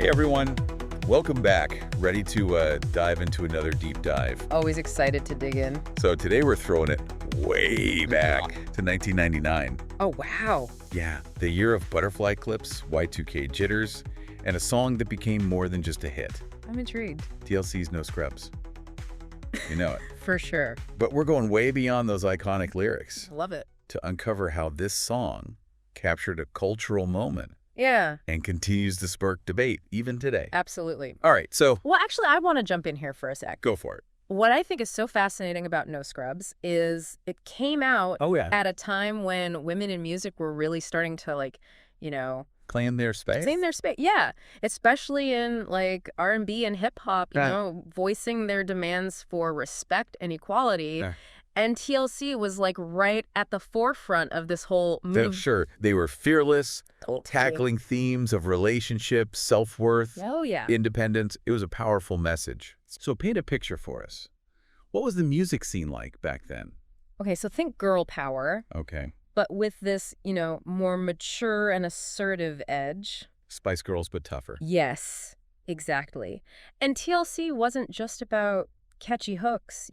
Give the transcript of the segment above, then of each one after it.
Hey everyone, welcome back. Ready to dive into another deep dive. Always excited to dig in. So today we're throwing it way back to 1999. Oh, wow. Yeah, the year of butterfly clips, Y2K jitters, and a song that became more than just a hit. I'm intrigued. TLC's No Scrubs. You know it. For sure. But we're going way beyond those iconic lyrics Love it. to uncover how this song captured a cultural moment Yeah, and continues to spark debate even today. absolutely. All right, so Well, actually, I want to jump in here for a sec. go for it. What I think is so fascinating about No Scrubs is it came out at a time when women in music were really starting to, Claim their space? claim their space. Yeah, especially in, R&B and hip-hop, voicing their demands for respect and equality. Yeah. And TLC was, right at the forefront of this whole move. Sure, they were fearless, Totally. tackling themes of relationships, self-worth, Oh, yeah. independence. It was a powerful message. So paint a picture for us. What was the music scene like back then? Okay, so think girl power, Okay. but with this, more mature and assertive edge. Spice Girls, but tougher. Yes, exactly. And TLC wasn't just about catchy hooks,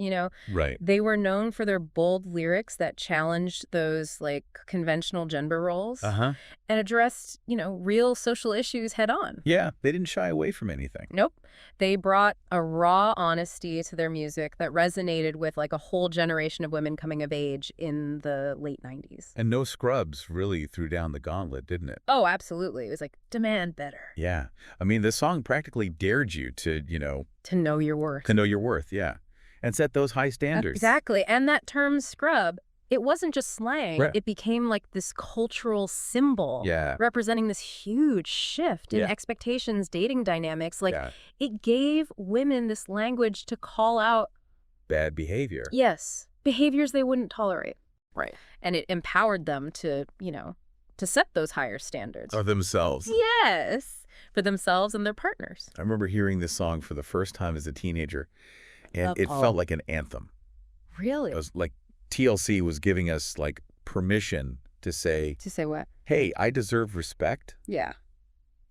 Right. They were known for their bold lyrics that challenged those, conventional gender roles Uh-huh. and addressed, real social issues head on. Yeah, they didn't shy away from anything. Nope. They brought a raw honesty to their music that resonated with, a whole generation of women coming of age in the late 90s. And No Scrubs really threw down the gauntlet, didn't it? Oh, absolutely. It was demand better. Yeah. I mean, the song practically dared you to, To know your worth. to know your worth, yeah. And set those high standards. Exactly. And that term scrub, it wasn't just slang. Right. It became this cultural symbol. Yeah. Representing this huge shift in Yeah. expectations, dating dynamics. Yeah. It gave women this language to call out, Bad behavior. yes, behaviors they wouldn't tolerate. Right. And it empowered them to, to set those higher standards. Of themselves. Yes, for themselves and their partners. I remember hearing this song for the first time as a teenager, and it Oh. felt like an anthem. Really? It was like TLC was giving us permission to say, To say what? hey, I deserve respect, Yeah.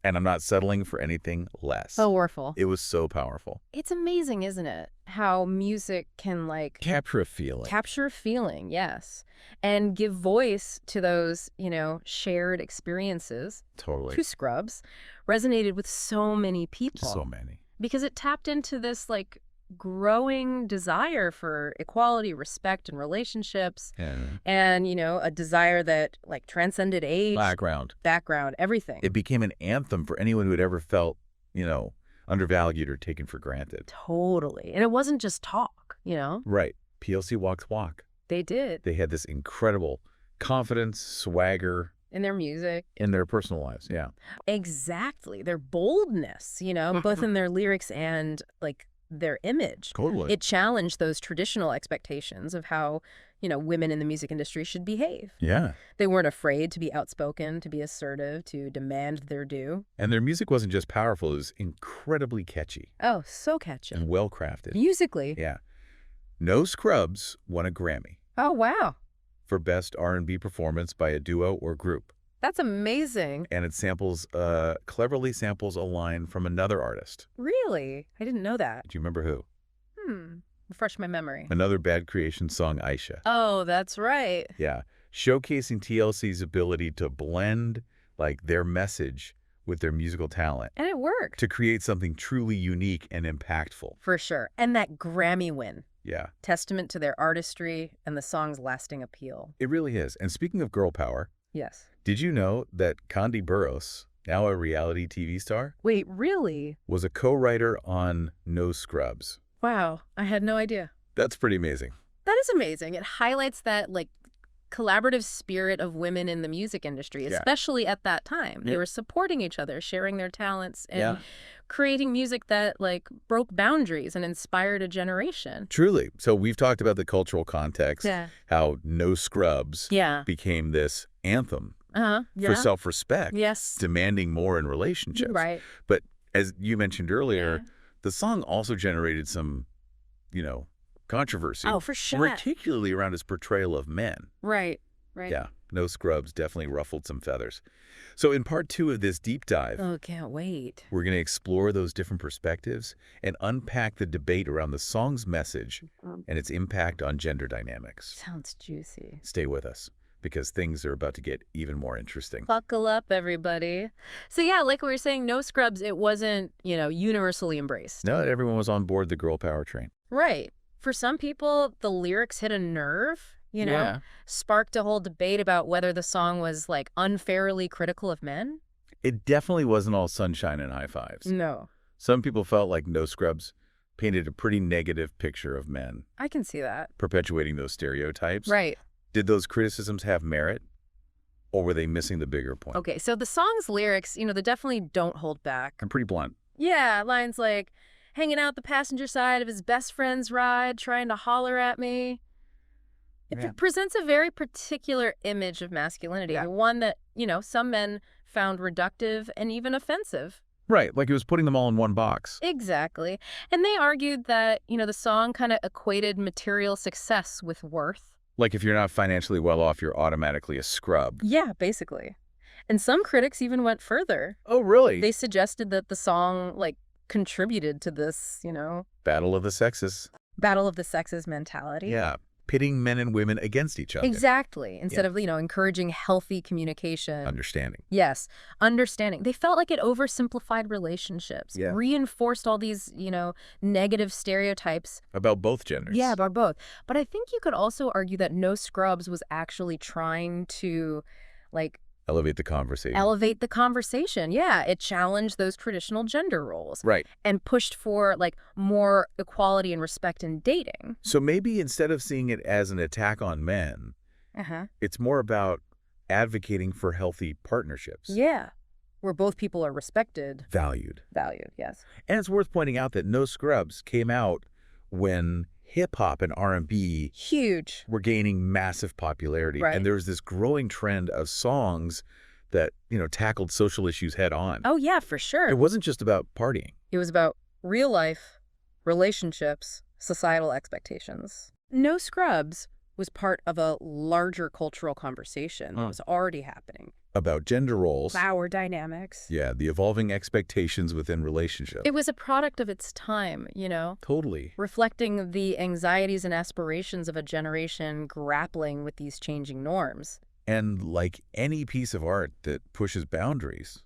and I'm not settling for anything less. Powerful. It was so powerful. It's amazing, isn't it? How music can Capture a feeling. capture a feeling, yes, and give voice to those, shared experiences. Totally. Two Scrubs resonated with so many people. So many. Because it tapped into this growing desire for equality, respect, and relationships, And and a desire that transcended age, background. everything. It became an anthem for anyone who had ever felt, undervalued or taken for granted. Totally. And it wasn't just talk, Right. PLC walks walk. They did They had this incredible confidence, swagger in their music. in their personal lives. Yeah. Exactly. Their boldness, both in their lyrics and their image. Totally. It challenged those traditional expectations of how, women in the music industry should behave. Yeah. They weren't afraid to be outspoken, to be assertive, to demand their due. And their music wasn't just powerful, it was incredibly catchy Oh, so catchy. and well-crafted. Musically. Yeah. No Scrubs won a Grammy Oh, wow. for Best R&B Performance by a Duo or Group. That's amazing. And it cleverly samples a line from another artist. Really? I didn't know that. Do you remember who? Refresh my memory. Another Bad Creation song, Aisha. Oh, that's right. Yeah. Showcasing TLC's ability to blend their message with their musical talent And it worked. to create something truly unique and impactful. For sure. And that Grammy win. Yeah, Testament to their artistry and the song's lasting appeal. it really is. And speaking of girl power, Yes. did you know that Condi Burros, now a reality TV star, Wait, really? was a co-writer on No Scrubs? Wow. I had no idea. That's pretty amazing. That is amazing. It highlights that, collaborative spirit of women in the music industry, Yeah. especially at that time. They Yeah. were supporting each other, sharing their talents, and Yeah. creating music that, broke boundaries and inspired a generation. Truly. So we've talked about the cultural context, Yeah. how No Scrubs Yeah. became this anthem Uh-huh. Yeah. for self-respect, Yes. demanding more in relationships. Right. But as you mentioned earlier, Yeah. the song also generated some, controversy. Oh, for sure. Particularly around his portrayal of men. Right. Right. Yeah. No Scrubs definitely ruffled some feathers. So in part 2 of this deep dive, Oh, can't wait. we're going to explore those different perspectives and unpack the debate around the song's message and its impact on gender dynamics. Sounds juicy. Stay with us, because things are about to get even more interesting. Buckle up, everybody. So yeah, like we were saying, No Scrubs, it wasn't, universally embraced. Not everyone was on board the girl power train. Right. For some people, the lyrics hit a nerve, Yeah. sparked a whole debate about whether the song was, like, unfairly critical of men. It definitely wasn't all sunshine and high fives. No. Some people felt like No Scrubs painted a pretty negative picture of men, I can see that. perpetuating those stereotypes. Right. Did those criticisms have merit, or were they missing the bigger point? Okay, so the song's lyrics, they definitely don't hold back. I'm pretty blunt. Yeah, lines like, hanging out the passenger side of his best friend's ride, trying to holler at me. It Yeah. presents a very particular image of masculinity, Yeah. one that, some men found reductive and even offensive. Right, like it was putting them all in one box. Exactly. And they argued that, the song kind of equated material success with worth. Like if you're not financially well off, you're automatically a scrub. Yeah, basically. And some critics even went further. Oh, really? They suggested that the song, like, contributed to this, Battle of the sexes. battle of the sexes mentality. Yeah, pitting men and women against each other. Exactly. Instead of, encouraging healthy communication. Understanding. Yes, understanding. They felt like it oversimplified relationships, Yeah. reinforced all these, negative stereotypes. About both genders. Yeah, about both. But I think you could also argue that No Scrubs was actually trying to, like, Elevate the conversation. elevate the conversation. Yeah, it challenged those traditional gender roles. Right. And pushed for, like, more equality and respect in dating. So maybe instead of seeing it as an attack on men, Uh-huh. it's more about advocating for healthy partnerships. Yeah. Where both people are respected. Valued. Valued, yes. And it's worth pointing out that No Scrubs came out when hip-hop and R&B Huge. were gaining massive popularity. Right. And there was this growing trend of songs that, tackled social issues head on. Oh, yeah, for sure. It wasn't just about partying. It was about real life, relationships, societal expectations. No Scrubs was part of a larger cultural conversation that was already happening. About gender roles. Power dynamics. Yeah, the evolving expectations within relationships. It was a product of its time, Totally. reflecting the anxieties and aspirations of a generation grappling with these changing norms. And like any piece of art that pushes boundaries,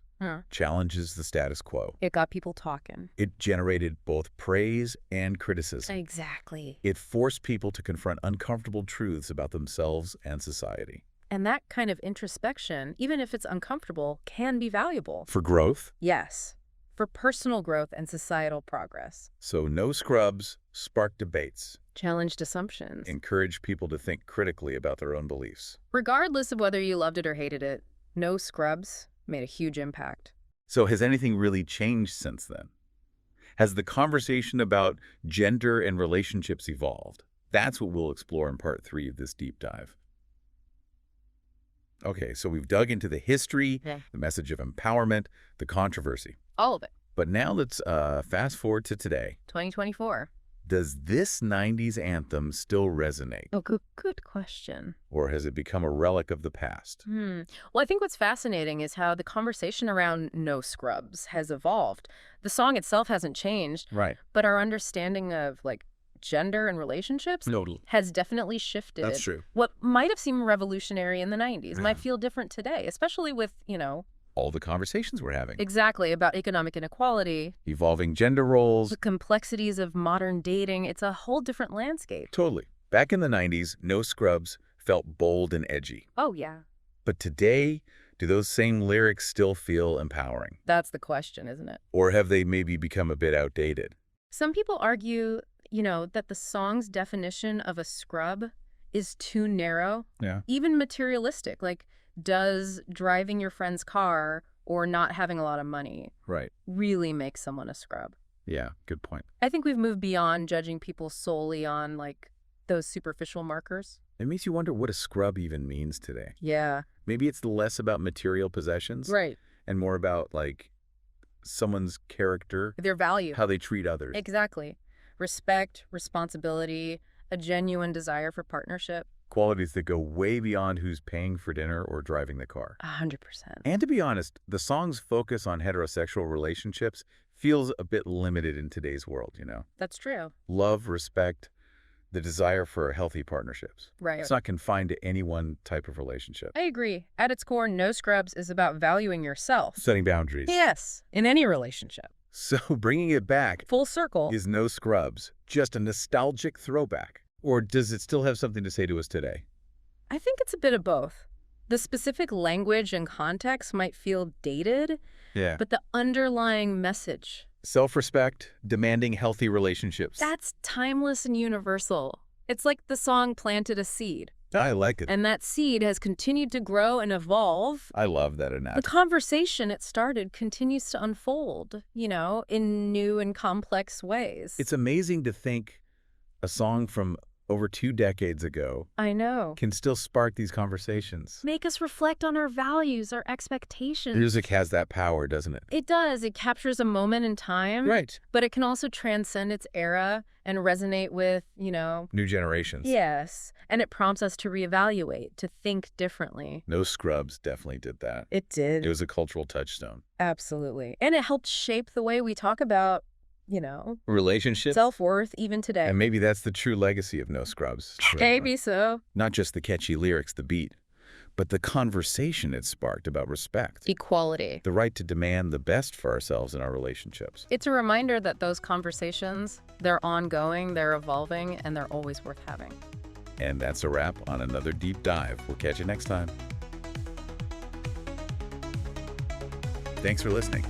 challenges the status quo. It got people talking. It generated both praise and criticism. Exactly. It forced people to confront uncomfortable truths about themselves and society. And that kind of introspection, even if it's uncomfortable, can be valuable. For growth, Yes, for personal growth and societal progress. so No Scrubs sparked debates, Challenged assumptions. encouraged people to think critically about their own beliefs. Regardless of whether you loved it or hated it, No Scrubs made a huge impact. So has anything really changed since then? Has the conversation about gender and relationships evolved? That's what we'll explore in part 3 of this deep dive. Okay, so we've dug into the history, Yeah. the message of empowerment, the controversy. All of it. But now let's fast forward to today. 2024. Does this 90s anthem still resonate? Oh, good question. Or has it become a relic of the past? Well, I think what's fascinating is how the conversation around No Scrubs has evolved. The song itself hasn't changed, Right. but our understanding of, like, gender and relationships has definitely shifted. That's true. What might have seemed revolutionary in the 90s might feel different today, especially with, All the conversations we're having. exactly about economic inequality, Evolving gender roles. the complexities of modern dating. It's a whole different landscape. Totally. Back in the 90s, No Scrubs felt bold and edgy. Oh, yeah. But today, do those same lyrics still feel empowering? That's the question, isn't it? Or have they maybe become a bit outdated? Some people argue, that the song's definition of a scrub is too narrow, Yeah. even materialistic. Like, does driving your friend's car or not having a lot of money Right. really make someone a scrub? Yeah, good point. I think we've moved beyond judging people solely on, like, those superficial markers. It makes you wonder what a scrub even means today. Yeah. Maybe it's less about material possessions Right. and more about, like, someone's character, Their value. how they treat others. Exactly. Respect, responsibility, a genuine desire for partnership. Qualities that go way beyond who's paying for dinner or driving the car. 100%. And to be honest, the song's focus on heterosexual relationships feels a bit limited in today's world, you know? That's true. Love, respect, the desire for healthy partnerships. Right. It's not confined to any one type of relationship. I agree. At its core, No Scrubs is about valuing yourself. Setting boundaries. Yes, in any relationship. So bringing it back Full circle. is No Scrubs just a nostalgic throwback? Or does it still have something to say to us today? I think it's a bit of both. The specific language and context might feel dated, Yeah. but the underlying message, Self-respect, demanding healthy relationships. that's timeless and universal. It's like the song planted a seed, I like it. and that seed has continued to grow and evolve. I love that The analogy. conversation it started continues to unfold, in new and complex ways. It's amazing to think a song from over 2 decades ago I know. can still spark these conversations. Make us reflect on our values, our expectations. Music has that power, doesn't it? It does. It captures a moment in time. Right. But it can also transcend its era and resonate with, New generations. yes. And it prompts us to reevaluate, to think differently. No Scrubs definitely did that. It did. It was a cultural touchstone. Absolutely. And it helped shape the way we talk about, Relationships? self-worth even today. And maybe that's the true legacy of No Scrubs. Maybe so. Not just the catchy lyrics, the beat, but the conversation it sparked about respect. Equality. The right to demand the best for ourselves in our relationships. It's a reminder that those conversations, they're ongoing, they're evolving, and they're always worth having. And that's a wrap on another deep dive. We'll catch you next time. Thanks for listening.